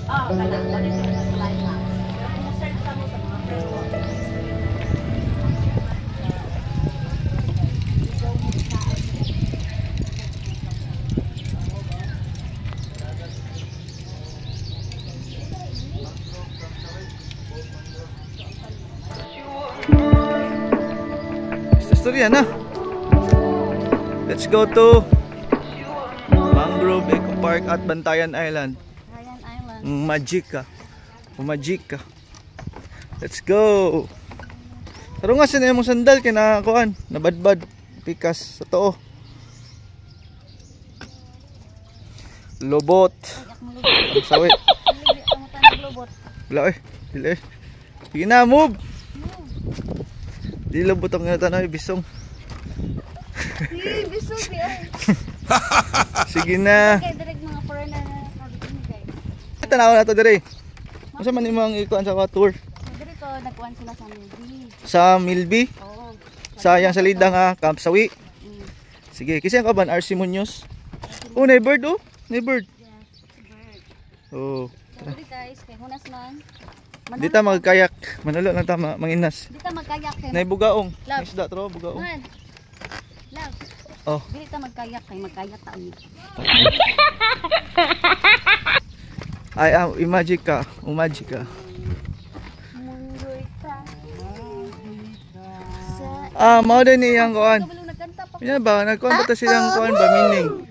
Oh, talang ko dito sa live na. Kung search ka mo sa mga friends ko. Istorya na. Let's go to Mangrove Eco Park at Bantayan Island. Ryan Island. Magic ka. Let's go. Pero nga sinay mong sandal kinakuan, nabadbad pikas sa too. Lobot. Ang sawit. Ang tanong lobot. Wala eh. Dili eh. Sige na, move. Di lobot ang nga tanong, bisong. Bisog di ay. Sige na. Kaya direct mga foreigner na nabigyan guys. Tanaw na to dire. Masa man imong ikuan sa tour? Dire ko nagkuhan sila sa movie. Sa Milby? Oo. Sayang salida nga Camp Sawi. Sige, kasi ang kaban RC Munoz. Oh, neighbor oh. Neighbor. Yes, bird. Oh. Sorry guys, kay hunas man. Di ta magkayak. Manulo lang ta manginas. Di ta magkayak kay Naibugaong. Love. Isda tro bugaong. Man. Love. Oh. Dili ta magkayak kay magkayak ta uni. Ay, imagine ka. Umagic ka. Mundoy ta. Mao din iyang kuan. Kabalo nagkanta pa. Yan ba? Nagkuhan ba ta silang kuan ba meaning?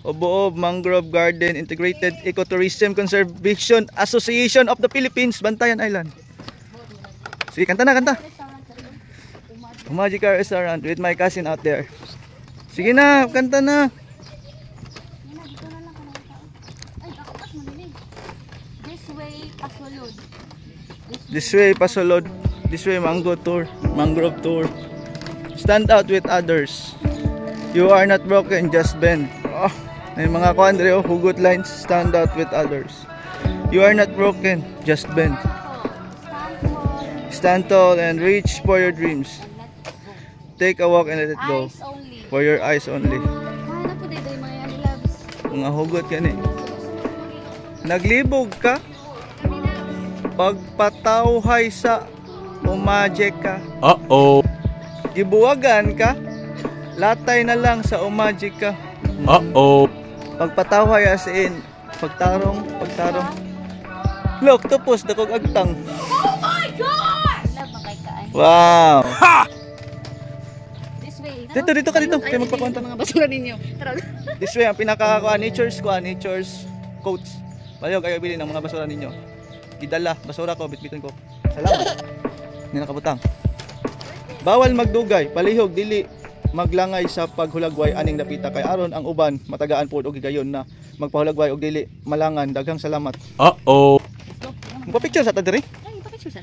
Oboob Mangrove Garden Integrated Ecotourism Conservation Association of the Philippines, Bantayan Island. Sige, kanta na, kanta. Magical Restaurant with my cousin out there. Sige na, kanta na. Dito na lang kanang tao. Ay, kakas manili. This way pasulod. This way, Pasolod. This way, Mango Tour. Mangrove Tour. Stand out with others. You are not broken, just bend. Oh, may mga kuandre, hugot lines. Stand out with others. You are not broken, just bend. Stand tall and reach for your dreams. Take a walk and let it go. Eyes only. For your eyes only. Ano po dito yung mga yani loves? Mga hugot ka ni. Naglibog ka? Pagpatawhay sa umagic ka. Uh-oh. Gibuwagan ka? Latay na lang sa umagic ka. Uh-oh. Pagpatawhay as in pagtarong. Look, tapos dakog agtang. Love makay kaan. Wow. Ha! This way. Dito ka dito. Kaya magpakwanta. Mga basura ninyo. Tara. This way ang nature's quotes. Bayo kayo bili ng mga basura ninyo. Gidala, basura ko, bitbitin ko. Salamat. Hindi nakabutang. Bawal magdugay, palihog, dili maglangay sa paghulagway aning dapita kay aron ang uban matagaan pod og gigayon na magpahulagway og dili malangan. Daghang salamat. Uh-oh. Magpa-picture sa ta diri. Ay, pakit sa